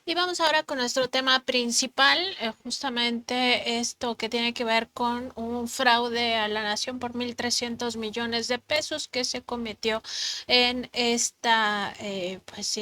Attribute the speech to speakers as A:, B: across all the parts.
A: Y vamos ahora con nuestro tema principal, justamente esto que tiene que ver con un fraude a la nación por 1.300 millones de pesos que se cometió en esta pues,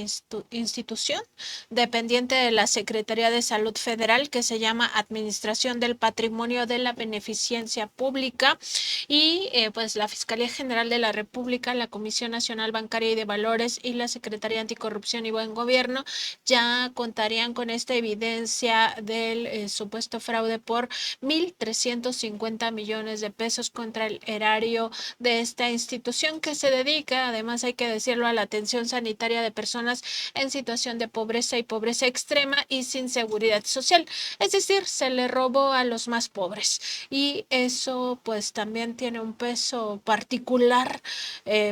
A: institución dependiente de la Secretaría de Salud Federal, que se llama Administración del Patrimonio de la Beneficencia Pública, y pues la Fiscalía General de la República, la Comisión Nacional Bancaria y de Valores y la Secretaría Anticorrupción y Buen Gobierno ya contarían con esta evidencia del supuesto fraude por 1.350 millones de pesos contra el erario de esta institución, que se dedica, además hay que decirlo, a la atención sanitaria de personas en situación de pobreza y pobreza extrema y sin seguridad social. Es decir, se le robó a los más pobres, y eso pues también tiene un peso particular,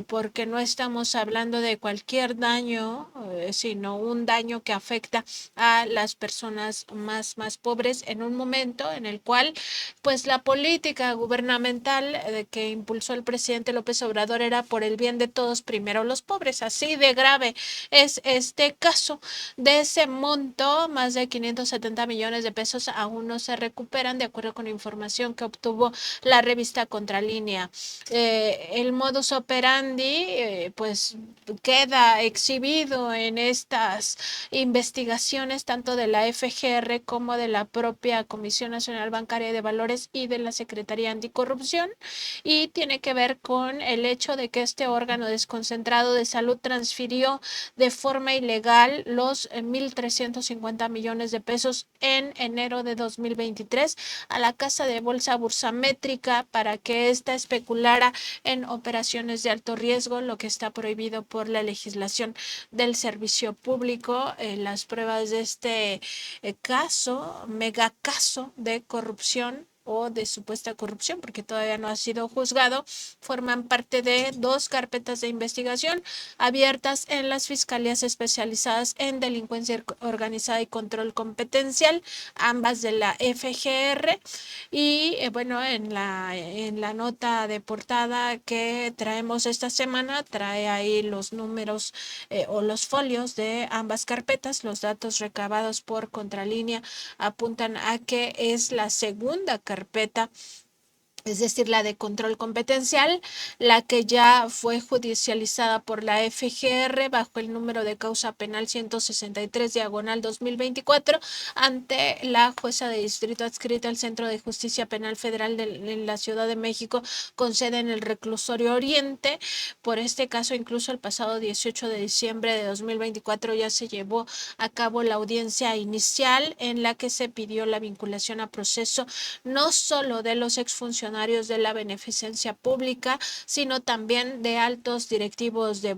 A: porque no estamos hablando de cualquier daño, sino un daño que afecta a las personas más pobres en un momento en el cual pues la política gubernamental que impulsó el presidente López Obrador era por el bien de todos, primero los pobres. Así de grave es este caso. De ese monto, más de 570 millones de pesos aún no se recuperan, de acuerdo con información que obtuvo la revista Contralínea. El modus operandi pues queda exhibido en estas investigaciones tanto de la FGR como de la propia Comisión Nacional Bancaria de Valores y de la Secretaría Anticorrupción, y tiene que ver con el hecho de que este órgano desconcentrado de salud transfirió de forma ilegal los 1.350 millones de pesos en enero de 2023 a la casa de bolsa bursamétrica para que ésta especulara en operaciones de alto riesgo, lo que está prohibido por la legislación del servicio público. Las pruebas de este caso, megacaso de corrupción o de supuesta corrupción, porque todavía no ha sido juzgado, forman parte de dos carpetas de investigación abiertas en las fiscalías especializadas en delincuencia organizada y control competencial, ambas de la FGR. Y bueno, en la nota de portada que traemos esta semana, trae ahí los números o los folios de ambas carpetas. Los datos recabados por Contralínea apuntan a que es la segunda carpeta, es decir, la de control competencial, la que ya fue judicializada por la FGR bajo el número de causa penal 163 diagonal 2024 ante la jueza de distrito adscrita al Centro de Justicia Penal Federal en la Ciudad de México, con sede en el Reclusorio Oriente. Por este caso, incluso el pasado 18 de diciembre de 2024 ya se llevó a cabo la audiencia inicial en la que se pidió la vinculación a proceso no solo de los exfuncionarios de la beneficencia pública, sino también de altos directivos de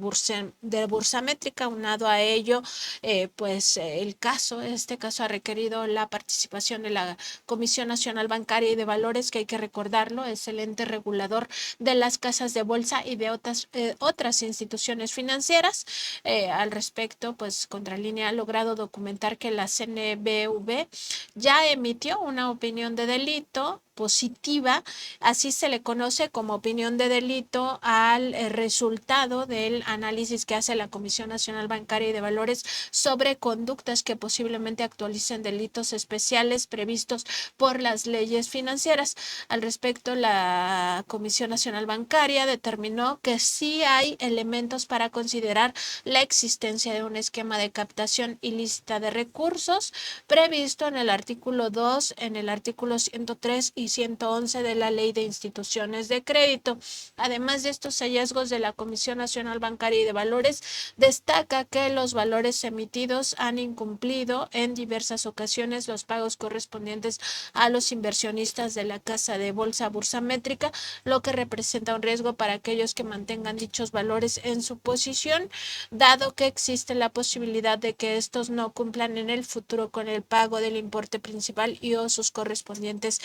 A: Bursamétrica. Unado a ello, este caso ha requerido la participación de la Comisión Nacional Bancaria y de Valores, que hay que recordarlo, es el ente regulador de las casas de bolsa y de otras instituciones financieras. Al respecto, pues Contralínea ha logrado documentar que la CNBV ya emitió una opinión de delito positiva, así se le conoce como opinión de delito al resultado del análisis que hace la Comisión Nacional Bancaria y de Valores sobre conductas que posiblemente actualicen delitos especiales previstos por las leyes financieras. Al respecto, la Comisión Nacional Bancaria determinó que sí hay elementos para considerar la existencia de un esquema de captación ilícita de recursos previsto en el artículo 2, en el artículo 103 y 111 de la Ley de Instituciones de Crédito. Además de estos hallazgos de la Comisión Nacional Bancaria y de Valores, destaca que los valores emitidos han incumplido en diversas ocasiones los pagos correspondientes a los inversionistas de la casa de bolsa bursamétrica, lo que representa un riesgo para aquellos que mantengan dichos valores en su posición, dado que existe la posibilidad de que estos no cumplan en el futuro con el pago del importe principal y o sus correspondientes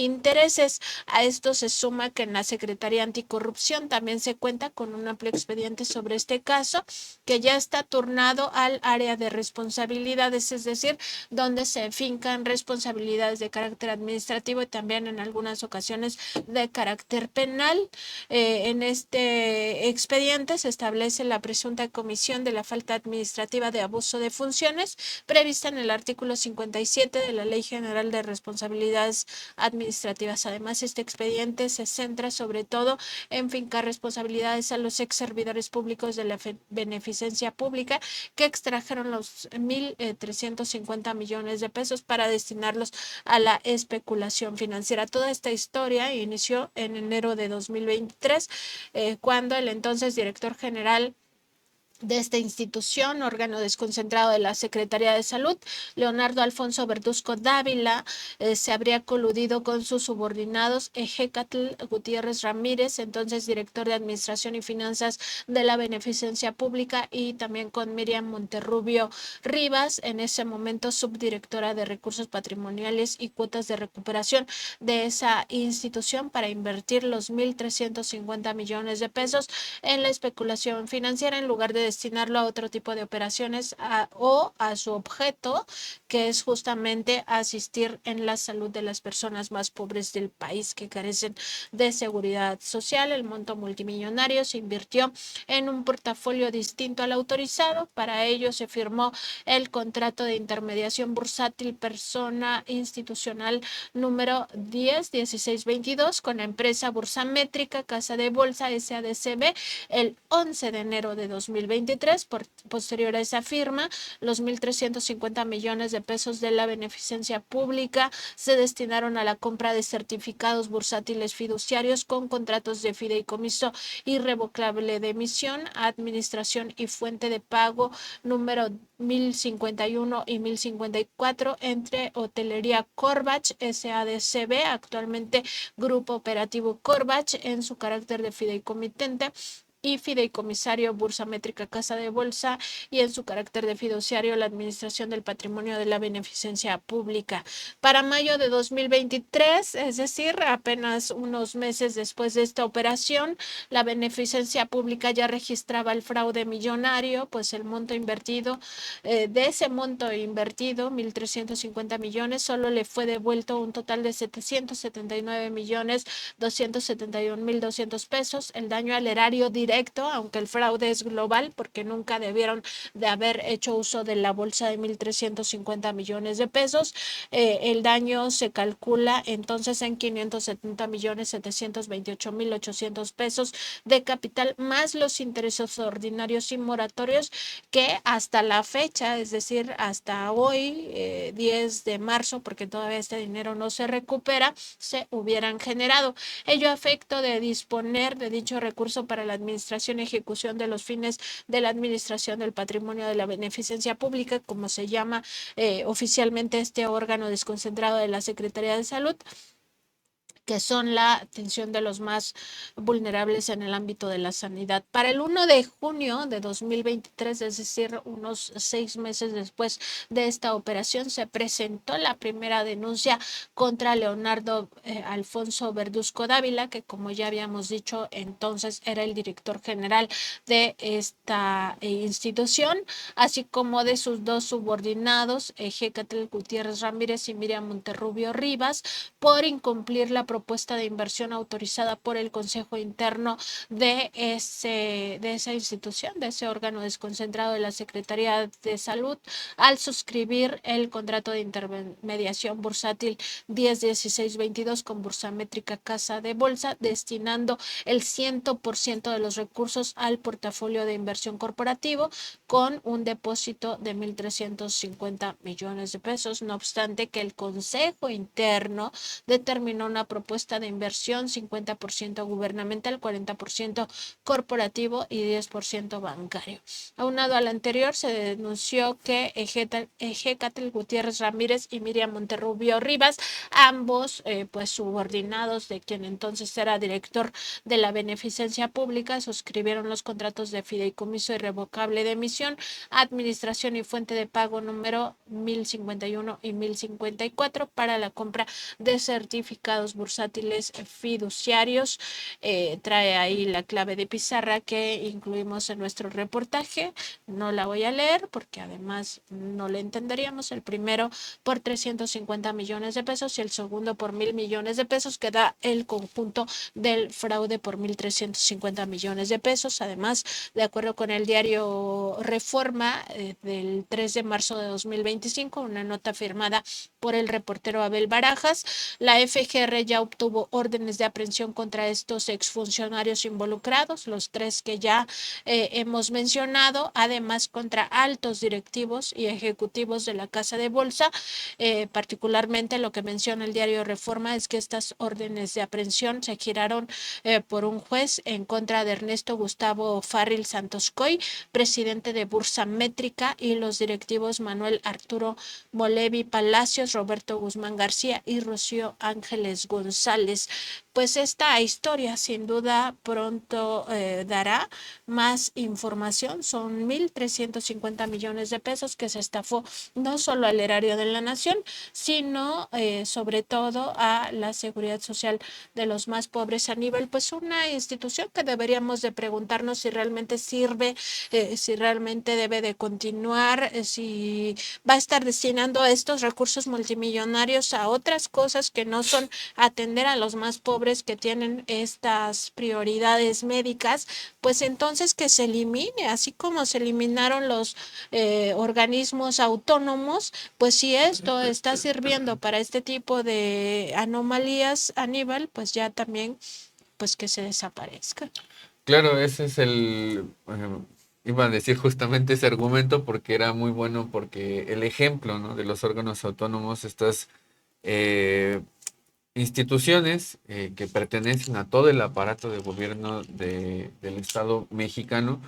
A: intereses. A esto se suma que en la Secretaría Anticorrupción también se cuenta con un amplio expediente sobre este caso, que ya está turnado al área de responsabilidades, es decir, donde se fincan responsabilidades de carácter administrativo y también en algunas ocasiones de carácter penal. En este expediente se establece la presunta comisión de la falta administrativa de abuso de funciones prevista en el artículo 57 de la Ley General de Responsabilidades Administrativas. Además, este expediente se centra sobre todo en fincar responsabilidades a los ex servidores públicos de la beneficencia pública que extrajeron los 1.350 millones de pesos para destinarlos a la especulación financiera. Toda esta historia inició en enero de 2023, cuando el entonces director general de esta institución, órgano desconcentrado de la Secretaría de Salud, Leonardo Alfonso Verduzco Dávila, se habría coludido con sus subordinados Ejecatl Gutiérrez Ramírez, entonces director de Administración y Finanzas de la Beneficencia Pública, y también con Miriam Monterrubio Rivas, en ese momento subdirectora de Recursos Patrimoniales y Cuotas de Recuperación de esa institución, para invertir los 1.350 millones de pesos en la especulación financiera en lugar de destinarlo a otro tipo de operaciones o a su objeto, que es justamente asistir en la salud de las personas más pobres del país que carecen de seguridad social. El monto multimillonario se invirtió en un portafolio distinto al autorizado. Para ello se firmó el contrato de intermediación bursátil persona institucional número 101622 con la empresa Bursamétrica Casa de Bolsa SADCB el 11 de enero de 2023. Posterior a esa firma, los 1.350 millones de pesos de la beneficencia pública se destinaron a la compra de certificados bursátiles fiduciarios con contratos de fideicomiso irrevocable de emisión, administración y fuente de pago número 1051 y 1054 entre Hotelería Corbach SADCB, actualmente Grupo Operativo Corbach, en su carácter de fideicomitente, y fideicomisario Bursamétrica Casa de Bolsa, y en su carácter de fiduciario la Administración del Patrimonio de la Beneficencia Pública. Para mayo de 2023, es decir, apenas unos meses después de esta operación, la Beneficencia Pública ya registraba el fraude millonario, pues el monto invertido, de ese monto invertido, 1.350 millones, solo le fue devuelto un total de 779.271.200 pesos. El daño al erario directo, aunque el fraude es global, porque nunca debieron de haber hecho uso de la bolsa de 1.350 millones de pesos. El daño se calcula entonces en 570.728.800 pesos de capital, más los intereses ordinarios y moratorios que hasta la fecha, es decir, hasta hoy, 10 de marzo, porque todavía este dinero no se recupera, se hubieran generado. Ello a efecto de disponer de dicho recurso para la administración y ejecución de los fines de la administración del patrimonio de la beneficencia pública, como se llama oficialmente este órgano desconcentrado de la Secretaría de Salud, que son la atención de los más vulnerables en el ámbito de la sanidad. Para el 1 de junio de 2023, es decir, unos 6 meses después de esta operación, se presentó la primera denuncia contra Leonardo Alfonso Verduzco Dávila, que, como ya habíamos dicho, entonces era el director general de esta institución, así como de sus dos subordinados, Ejecatl Gutiérrez Ramírez y Miriam Monterrubio Rivas, por incumplir la propuesta de inversión autorizada por el Consejo Interno de esa institución, de ese órgano desconcentrado de la Secretaría de Salud, al suscribir el contrato de intermediación bursátil 101622 con Bursamétrica Casa de Bolsa, destinando el 100% de los recursos al portafolio de inversión corporativo con un depósito de 1.350 millones de pesos. No obstante que el Consejo Interno determinó una propuesta propuesta de inversión, 50% gubernamental, 40% corporativo y 10% bancario. Aunado al anterior, se denunció que Ejecatl Gutiérrez Ramírez y Miriam Monterrubio Rivas, ambos pues subordinados de quien entonces era director de la Beneficencia Pública, suscribieron los contratos de fideicomiso irrevocable de emisión, administración y fuente de pago número 1051 y 1054 para la compra de certificados bursátiles fiduciarios. Trae ahí la clave de pizarra que incluimos en nuestro reportaje. No la voy a leer porque además no le entenderíamos. El primero por 350 millones de pesos y el segundo por 1,000 millones de pesos, que da el conjunto del fraude por 1,350 millones de pesos. Además, de acuerdo con el diario Reforma del 3 de marzo de 2025, una nota firmada por el reportero Abel Barajas, la FGR ya obtuvo órdenes de aprehensión contra estos exfuncionarios involucrados, los 3 que ya hemos mencionado, además contra altos directivos y ejecutivos de la Casa de Bolsa. Particularmente lo que menciona el diario Reforma es que estas órdenes de aprehensión se giraron por un juez en contra de Ernesto Gustavo Farril Santoscoy, presidente de Bursa Métrica, y los directivos Manuel Arturo Molevi Palacios, Roberto Guzmán García y Rocío Ángeles González. Pues esta historia sin duda pronto dará más información. Son 1,350 millones de pesos que se estafó no solo al erario de la nación, sino sobre todo a la seguridad social de los más pobres, a nivel pues una institución que deberíamos de preguntarnos si realmente sirve, si realmente debe de continuar, si va a estar destinando estos recursos multimillonarios a otras cosas que no son atender a los más pobres que tienen estas prioridades médicas. Pues entonces que se elimine, así como se eliminaron los organismos autónomos. Pues si esto está sirviendo para este tipo de anomalías, Aníbal, pues ya también pues que se desaparezca.
B: Claro, ese es iba a decir justamente ese argumento porque era muy bueno, porque el ejemplo, ¿no?, de los órganos autónomos, estas eh, instituciones que pertenecen a todo el aparato de gobierno del Estado mexicano,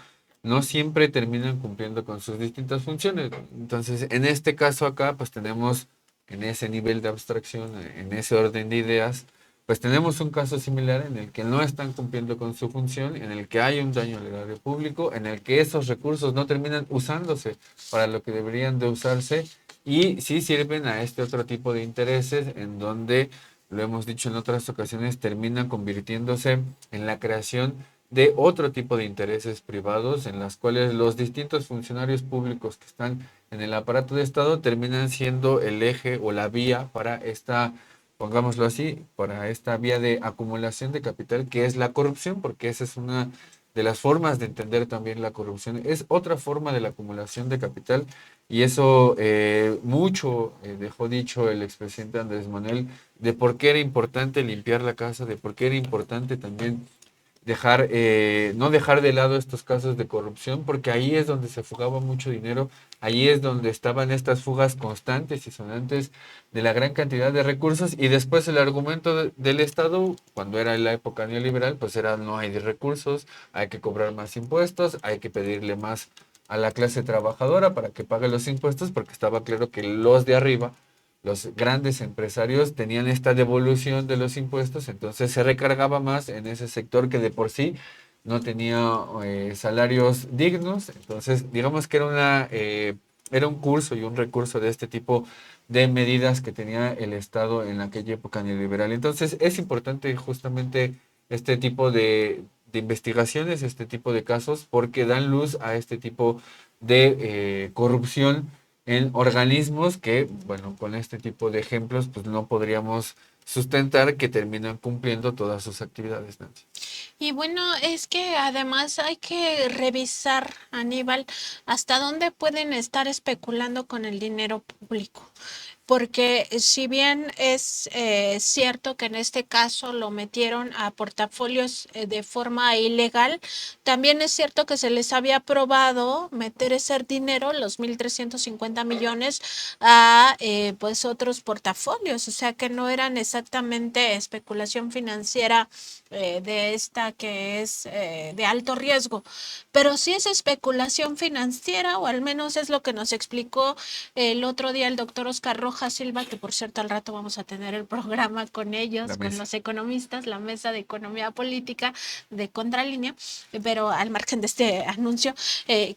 B: no siempre terminan cumpliendo con sus distintas funciones. Entonces, en este caso acá, pues tenemos en ese nivel de abstracción, en ese orden de ideas, pues tenemos un caso similar en el que no están cumpliendo con su función, en el que hay un daño al erario público, en el que esos recursos no terminan usándose para lo que deberían de usarse y sí sirven a este otro tipo de intereses en donde, lo hemos dicho en otras ocasiones, termina convirtiéndose en la creación de otro tipo de intereses privados en las cuales los distintos funcionarios públicos que están en el aparato de Estado terminan siendo el eje o la vía para esta, pongámoslo así, para esta vía de acumulación de capital que es la corrupción, porque esa es una de las formas de entender también la corrupción. Es otra forma de la acumulación de capital y eso mucho dejó dicho el expresidente Andrés Manuel de por qué era importante limpiar la casa, de por qué era importante también no dejar de lado estos casos de corrupción, porque ahí es donde se fugaba mucho dinero, ahí es donde estaban estas fugas constantes y sonantes de la gran cantidad de recursos, y después el argumento del Estado, cuando era la época neoliberal, pues era no hay recursos, hay que cobrar más impuestos, hay que pedirle más a la clase trabajadora para que pague los impuestos, porque estaba claro que los de arriba, los grandes empresarios, tenían esta devolución de los impuestos, entonces se recargaba más en ese sector que de por sí no tenía salarios dignos. Entonces, digamos que era un curso y un recurso de este tipo de medidas que tenía el Estado en aquella época neoliberal. Entonces, es importante justamente este tipo de investigaciones, este tipo de casos, porque dan luz a este tipo de corrupción en organismos que, bueno, con este tipo de ejemplos, pues no podríamos sustentar que terminan cumpliendo todas sus actividades, Nancy.
A: Y bueno, es que además hay que revisar, Aníbal, hasta dónde pueden estar especulando con el dinero público. porque si bien es cierto que en este caso lo metieron a portafolios de forma ilegal, también es cierto que se les había aprobado meter ese dinero, los 1.350 millones, a pues otros portafolios, o sea que no eran exactamente especulación financiera de esta que es de alto riesgo, pero sí es especulación financiera, o al menos es lo que nos explicó el otro día el doctor Oscar Rojas Silva, que por cierto al rato vamos a tener el programa con
B: La
A: ellos, con
B: mesa.
A: los economistas, la mesa de economía política de Contralínea, pero al margen de este anuncio,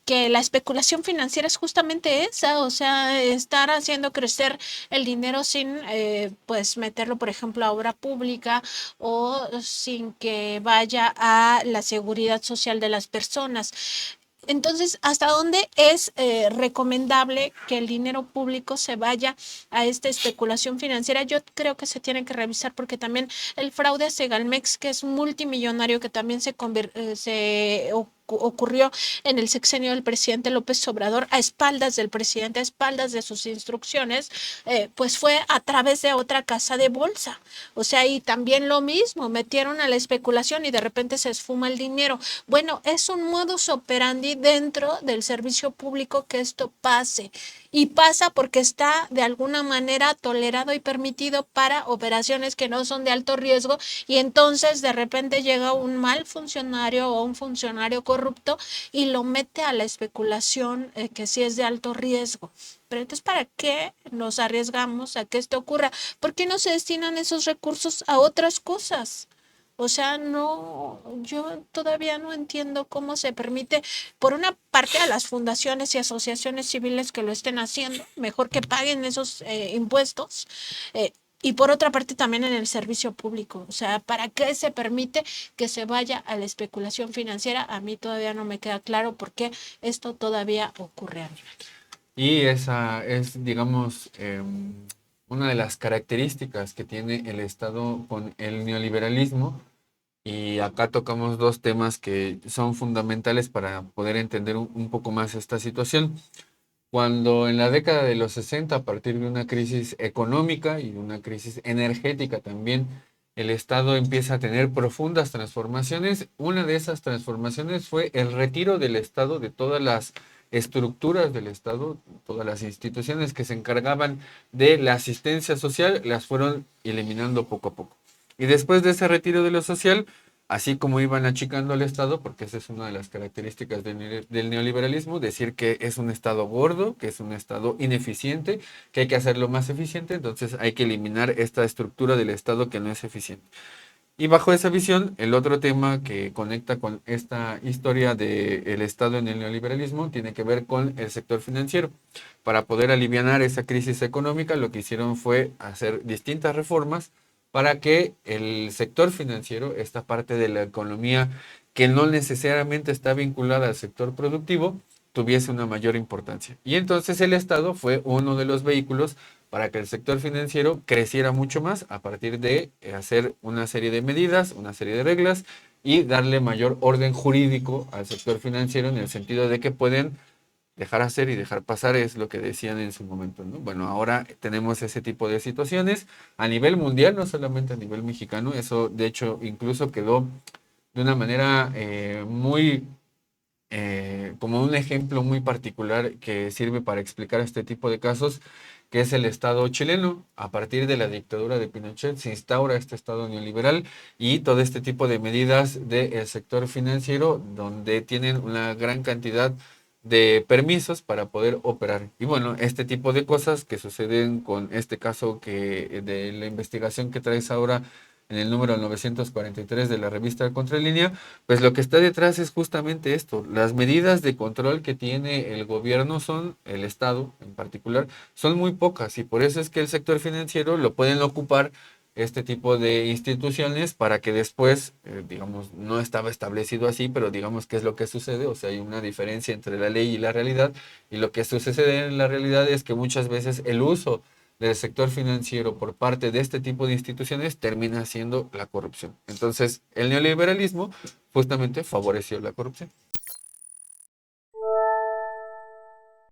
A: que la especulación financiera es justamente esa, o sea, estar haciendo crecer el dinero sin pues meterlo, por ejemplo, a obra pública o sin que vaya a la seguridad social de las personas. Entonces, ¿hasta dónde es recomendable que el dinero público se vaya a esta especulación financiera? Yo creo que se tiene que revisar porque también el fraude a Segalmex, que es multimillonario, que también se ocurrió en el sexenio del presidente López Obrador, a espaldas del presidente, a espaldas de sus instrucciones, pues fue a través de otra casa de bolsa. O sea, y también lo mismo, metieron a la especulación y de repente se esfuma el dinero. Bueno, es un modus operandi dentro del servicio público que esto pase. Y pasa porque está de alguna manera tolerado y permitido para operaciones que no son de alto riesgo, y entonces de repente llega un mal funcionario o un funcionario corrupto y lo mete a la especulación que sí es de alto riesgo. Pero entonces, ¿para qué nos arriesgamos a que esto ocurra? ¿Por qué no se destinan esos recursos a otras cosas? O sea, no, yo todavía no entiendo cómo se permite, por una parte, a las fundaciones y asociaciones civiles que lo estén haciendo, mejor que paguen esos impuestos, y por otra parte también en el servicio público. O sea, ¿para qué se permite que se vaya a la especulación financiera? A mí todavía no me queda claro por qué esto todavía ocurre, Aníbal.
B: Y esa es, digamos, una de las características que tiene el Estado con el neoliberalismo. Y acá tocamos dos temas que son fundamentales para poder entender un poco más esta situación. Cuando en la década de los 60, a partir de una crisis económica y de una crisis energética también, el Estado empieza a tener profundas transformaciones. Una de esas transformaciones fue el retiro del Estado de todas las estructuras del Estado, todas las instituciones que se encargaban de la asistencia social, las fueron eliminando poco a poco. Y después de ese retiro de lo social, así como iban achicando al Estado, porque esa es una de las características del neoliberalismo, decir que es un Estado gordo, que es un Estado ineficiente, que hay que hacerlo más eficiente, entonces hay que eliminar esta estructura del Estado que no es eficiente. Y bajo esa visión, el otro tema que conecta con esta historia del Estado en el neoliberalismo tiene que ver con el sector financiero. Para poder aliviar esa crisis económica, lo que hicieron fue hacer distintas reformas para que el sector financiero, esta parte de la economía que no necesariamente está vinculada al sector productivo, tuviese una mayor importancia. Y entonces el Estado fue uno de los vehículos para que el sector financiero creciera mucho más a partir de hacer una serie de medidas, una serie de reglas y darle mayor orden jurídico al sector financiero en el sentido de que pueden dejar hacer y dejar pasar, es lo que decían en su momento, ¿no? Bueno, ahora tenemos ese tipo de situaciones a nivel mundial, no solamente a nivel mexicano, eso de hecho incluso quedó de una manera muy como un ejemplo muy particular que sirve para explicar este tipo de casos, que es el Estado chileno. A partir de la dictadura de Pinochet se instaura este Estado neoliberal y todo este tipo de medidas del sector financiero, donde tienen una gran cantidad de permisos para poder operar. Y bueno, este tipo de cosas que suceden con este caso que de la investigación que traes ahora en el número 943 de la revista Contralínea, pues lo que está detrás es justamente esto. Las medidas de control que tiene el gobierno son, el Estado en particular, son muy pocas y por eso es que el sector financiero lo pueden ocupar este tipo de instituciones para que después, digamos, no estaba establecido así, pero digamos que es lo que sucede, o sea, hay una diferencia entre la ley y la realidad, y lo que sucede en la realidad es que muchas veces el uso del sector financiero por parte de este tipo de instituciones termina siendo la corrupción. Entonces, el neoliberalismo justamente favoreció la corrupción.